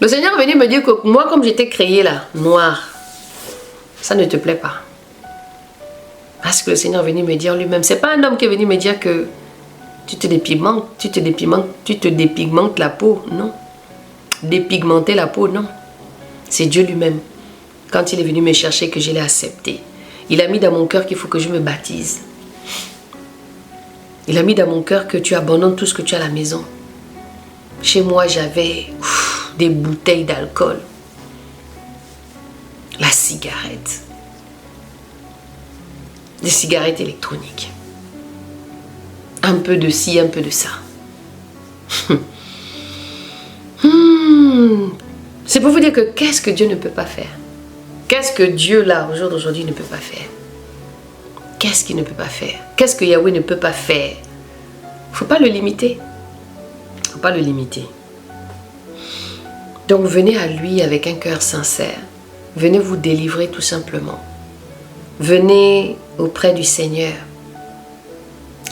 Le Seigneur est venu me dire que moi, comme j'étais créée là, noire, ça ne te plaît pas. Parce que le Seigneur est venu me dire lui-même, c'est pas un homme qui est venu me dire que tu te dépigmentes la peau, non. Dépigmenter la peau, non. C'est Dieu lui-même. Quand il est venu me chercher, que je l'ai accepté. Il a mis dans mon cœur qu'il faut que je me baptise. Il a mis dans mon cœur que tu abandonnes tout ce que tu as à la maison. Chez moi, j'avais des bouteilles d'alcool. La cigarette. Des cigarettes électroniques. Un peu de ci, un peu de ça. C'est pour vous dire que qu'est-ce que Dieu ne peut pas faire? Qu'est-ce que Dieu, là, au jour d'aujourd'hui, ne peut pas faire? Qu'est-ce qu'il ne peut pas faire? Qu'est-ce que Yahweh ne peut pas faire? Il ne faut pas le limiter. Il ne faut pas le limiter. Donc, venez à lui avec un cœur sincère. Venez vous délivrer tout simplement. Venez auprès du Seigneur.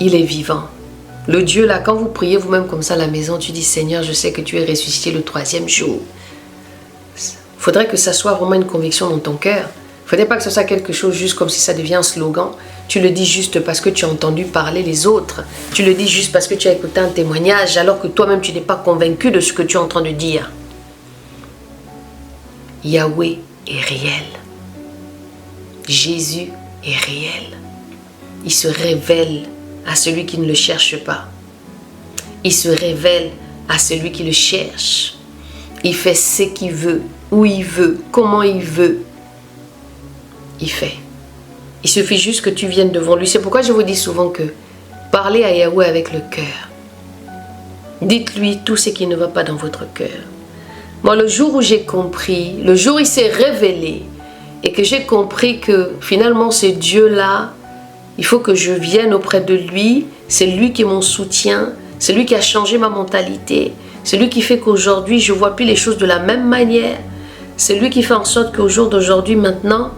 Il est vivant. Le Dieu là, quand vous priez vous-même comme ça à la maison, tu dis Seigneur, je sais que tu es ressuscité le 3e jour. Il faudrait que ça soit vraiment une conviction dans ton cœur. Il ne faudrait pas que ce soit quelque chose juste comme si ça devient un slogan. Tu le dis juste parce que tu as entendu parler les autres. Tu le dis juste parce que tu as écouté un témoignage alors que toi-même tu n'es pas convaincu de ce que tu es en train de dire. Yahweh est réel. Jésus est réel. Il se révèle à celui qui ne le cherche pas. Il se révèle à celui qui le cherche. Il fait ce qu'il veut, où il veut, comment il veut. Il fait. Il suffit juste que tu viennes devant lui. C'est pourquoi je vous dis souvent que parlez à Yahweh avec le cœur. Dites-lui tout ce qui ne va pas dans votre cœur. Moi, le jour où j'ai compris, le jour où il s'est révélé et que j'ai compris que finalement ce Dieu-là, il faut que je vienne auprès de lui. C'est lui qui est mon soutien. C'est lui qui a changé ma mentalité. C'est lui qui fait qu'aujourd'hui, je ne vois plus les choses de la même manière. C'est lui qui fait en sorte qu'au jour d'aujourd'hui, maintenant,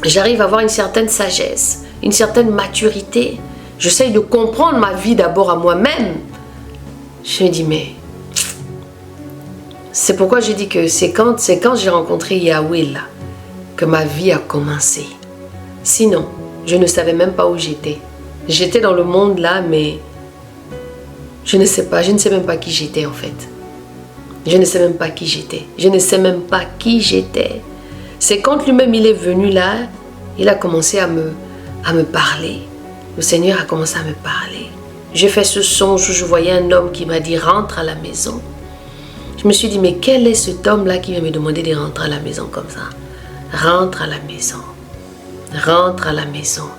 j'arrive à avoir une certaine sagesse, une certaine maturité. J'essaye de comprendre ma vie d'abord à moi-même. Je me dis, mais... C'est pourquoi je dis que c'est quand j'ai rencontré Yahweh là, que ma vie a commencé. Sinon, je ne savais même pas où j'étais. J'étais dans le monde là, mais je ne sais même pas qui j'étais en fait. Je ne sais même pas qui j'étais. Je ne sais même pas qui j'étais. C'est quand lui-même il est venu là, il a commencé à me parler. Le Seigneur a commencé à me parler. J'ai fait ce songe où je voyais un homme qui m'a dit rentre à la maison. Je me suis dit mais quel est cet homme là qui vient me demander de rentrer à la maison comme ça? Rentre à la maison. Rentre à la maison.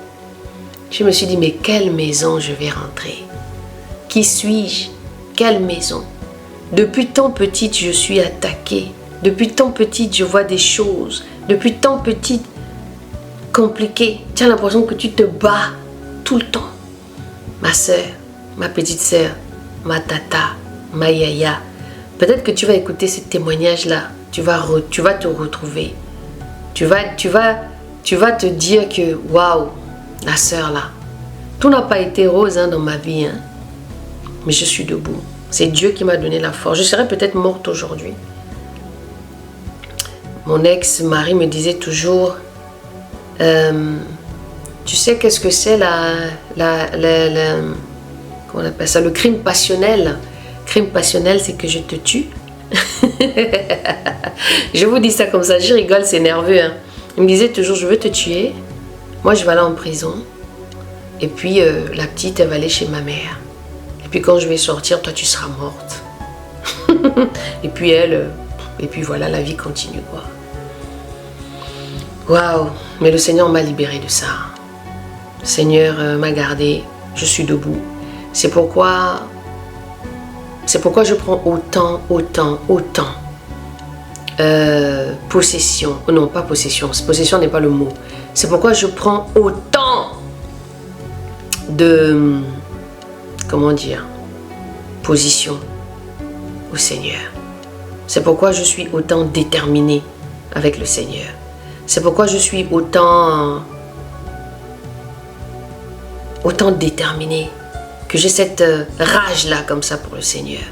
Je me suis dit, mais quelle maison je vais rentrer? Qui suis-je? Quelle maison? Depuis tant petite, je suis attaquée. Depuis tant petite, je vois des choses. Depuis tant petite, compliquées. Tu as l'impression que tu te bats tout le temps. Ma soeur, ma petite soeur, ma tata, ma yaya. Peut-être que tu vas écouter ce témoignage-là. Tu vas te retrouver. Tu vas te dire que, waouh, la sœur là, tout n'a pas été rose dans ma vie, hein, mais je suis debout. C'est Dieu qui m'a donné la force. Je serais peut-être morte aujourd'hui. Mon ex-mari me disait toujours, tu sais qu'est-ce que c'est comment on appelle ça, le crime passionnel. Crime passionnel, c'est que je te tue. Je vous dis ça comme ça, je rigole, c'est nerveux, hein. Il me disait toujours, je veux te tuer. Moi, je vais aller en prison. Et puis, la petite, elle va aller chez ma mère. Et puis, quand je vais sortir, toi, tu seras morte. Et puis, et puis voilà, la vie continue, quoi. Waouh! Mais le Seigneur m'a libérée de ça. Le Seigneur m'a gardée. Je suis debout. C'est pourquoi je prends autant possession. Non, pas possession. Possession n'est pas le mot. C'est pourquoi je prends autant de... Comment dire? Position au Seigneur. C'est pourquoi je suis autant déterminée avec le Seigneur. C'est pourquoi je suis autant déterminée. Que j'ai cette rage-là comme ça pour le Seigneur.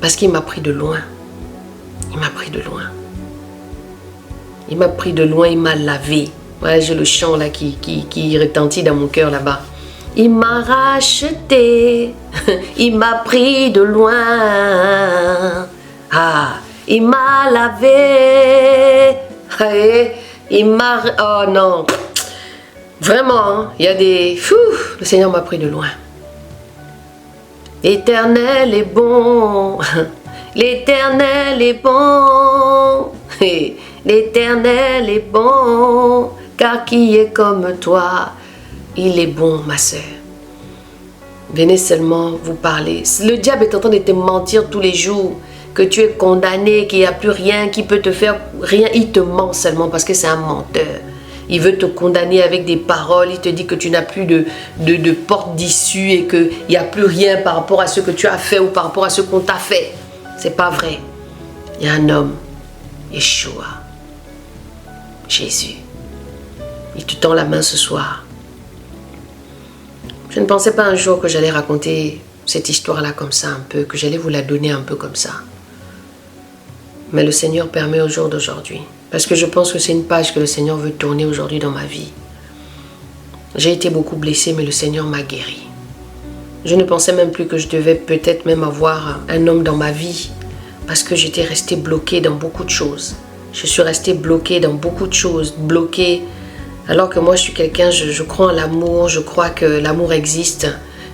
Parce qu'il m'a pris de loin. Il m'a pris de loin. Il m'a pris de loin, il m'a lavé. Ouais, j'ai le chant là qui retentit dans mon cœur là-bas. Il m'a racheté, il m'a pris de loin. Ah, il m'a lavé. Il m'a... Oh non. Vraiment, hein, il y a des... le Seigneur m'a pris de loin. L'Éternel est bon. L'Éternel est bon. L'Éternel est bon. Car qui est comme toi? Il est bon, ma sœur. Venez seulement vous parler. Le diable est en train de te mentir tous les jours. Que tu es condamné, qu'il n'y a plus rien qui peut te faire rien. Il te ment seulement parce que c'est un menteur. Il veut te condamner avec des paroles. Il te dit que tu n'as plus de porte d'issue et qu'il n'y a plus rien par rapport à ce que tu as fait ou par rapport à ce qu'on t'a fait. C'est pas vrai. Il y a un homme, Yeshua, Jésus. Il te tend la main ce soir. Je ne pensais pas un jour que j'allais raconter cette histoire-là comme ça un peu, que j'allais vous la donner un peu comme ça. Mais le Seigneur permet au jour d'aujourd'hui. Parce que je pense que c'est une page que le Seigneur veut tourner aujourd'hui dans ma vie. J'ai été beaucoup blessée, mais le Seigneur m'a guéri. Je ne pensais même plus que je devais peut-être même avoir un homme dans ma vie. Parce que j'étais restée bloquée dans beaucoup de choses. Je suis restée bloquée dans beaucoup de choses. Bloquée. Alors que moi, je suis quelqu'un, je crois en l'amour. Je crois que l'amour existe.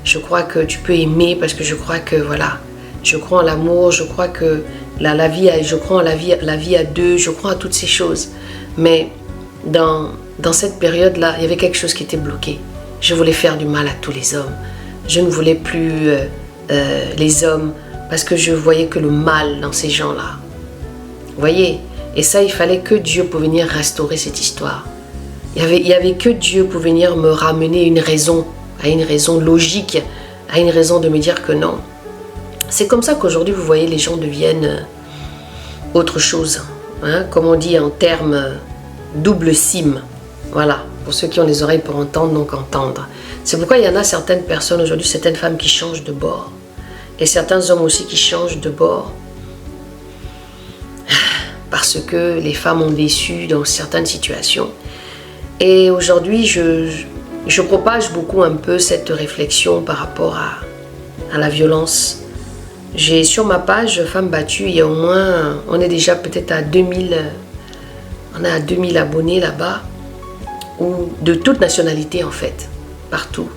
Je crois que tu peux aimer parce que je crois que, voilà. Je crois en l'amour. Je crois que la vie, je crois en la vie à deux. Je crois à toutes ces choses. Mais dans cette période-là, il y avait quelque chose qui était bloqué. Je voulais faire du mal à tous les hommes. Je ne voulais plus les hommes parce que je voyais que le mal dans ces gens-là. Vous voyez? Et ça, il fallait que Dieu pour venir restaurer cette histoire. Il y avait que Dieu pour venir me ramener à une raison logique, à une raison de me dire que non. C'est comme ça qu'aujourd'hui, vous voyez, les gens deviennent autre chose. Hein? Comme on dit en termes double cime. Voilà, pour ceux qui ont les oreilles pour entendre, donc entendre. C'est pourquoi il y en a certaines personnes aujourd'hui, certaines femmes qui changent de bord. Et certains hommes aussi qui changent de bord. Parce que les femmes ont déçu dans certaines situations. Et aujourd'hui, je propage beaucoup un peu cette réflexion par rapport à la violence. J'ai sur ma page Femmes battues, il y a au moins, on est déjà peut-être à 2000, on est à 2000 abonnés là-bas, ou de toute nationalité en fait, partout,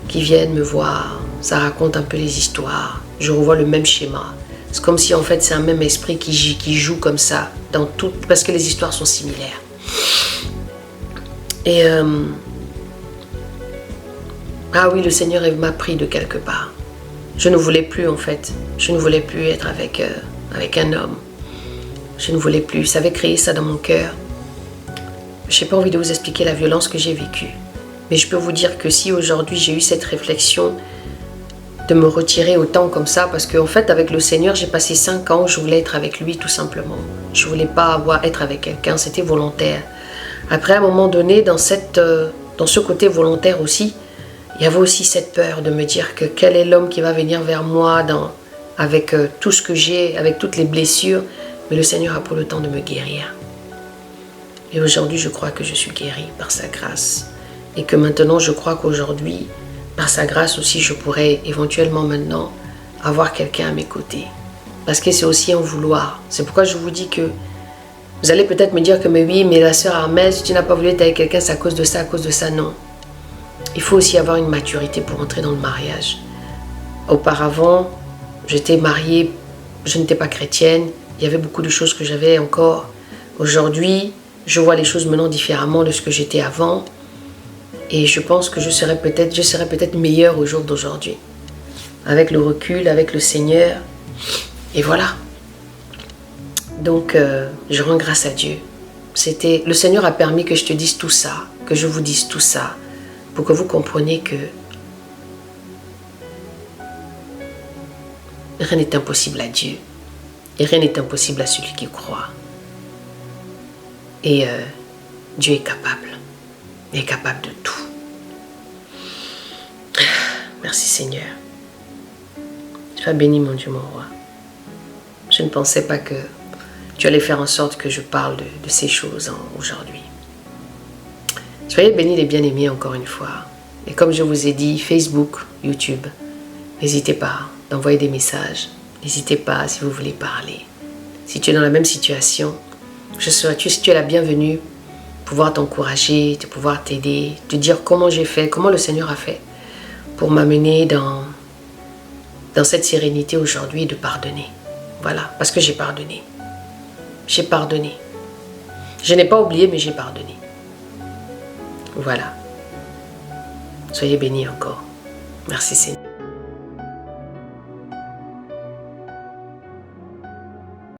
qui viennent me voir, ça raconte un peu les histoires, je revois le même schéma. C'est comme si en fait c'est un même esprit qui joue comme ça, dans tout, parce que les histoires sont similaires. Et ah oui, le Seigneur m'a pris de quelque part. Je ne voulais plus en fait. Je ne voulais plus être avec un homme. Je ne voulais plus. Ça avait créé ça dans mon cœur. Je n'ai pas envie de vous expliquer la violence que j'ai vécue. Mais je peux vous dire que si aujourd'hui j'ai eu cette réflexion de me retirer autant comme ça, parce qu'en fait avec le Seigneur j'ai passé 5 ans où je voulais être avec lui tout simplement. Je ne voulais pas être avec quelqu'un, c'était volontaire. Après à un moment donné, dans ce côté volontaire aussi, il y avait aussi cette peur de me dire que quel est l'homme qui va venir vers moi avec tout ce que j'ai, avec toutes les blessures. Mais le Seigneur a pris le temps de me guérir. Et aujourd'hui, je crois que je suis guérie par sa grâce. Et que maintenant, je crois qu'aujourd'hui, par sa grâce aussi, je pourrais éventuellement maintenant avoir quelqu'un à mes côtés. Parce que c'est aussi un vouloir. C'est pourquoi je vous dis que vous allez peut-être me dire que mais oui, mais la sœur Armelle, si tu n'as pas voulu être avec quelqu'un, c'est à cause de ça, non. Il faut aussi avoir une maturité pour entrer dans le mariage. Auparavant, j'étais mariée, je n'étais pas chrétienne, il y avait beaucoup de choses que j'avais encore. Aujourd'hui, je vois les choses maintenant différemment de ce que j'étais avant. Et je pense que je serai peut-être meilleure au jour d'aujourd'hui. Avec le recul, avec le Seigneur. Et voilà. Donc, je rends grâce à Dieu. Le Seigneur a permis que je te dise tout ça, que je vous dise tout ça, pour que vous compreniez que rien n'est impossible à Dieu. Et rien n'est impossible à celui qui croit. Et Dieu est capable. Il est capable de tout. Merci Seigneur. Sois béni mon Dieu, mon roi. Je ne pensais pas que tu allais faire en sorte que je parle de ces choses aujourd'hui. Soyez bénis les bien-aimés encore une fois. Et comme je vous ai dit, Facebook, YouTube, n'hésitez pas d'envoyer des messages. N'hésitez pas si vous voulez parler. Si tu es dans la même situation, tu es la bienvenue, pouvoir t'encourager, de pouvoir t'aider, te dire comment j'ai fait, comment le Seigneur a fait pour m'amener dans cette sérénité aujourd'hui et de pardonner. Voilà, parce que j'ai pardonné. J'ai pardonné. Je n'ai pas oublié, mais j'ai pardonné. Voilà. Soyez bénis encore. Merci Seigneur.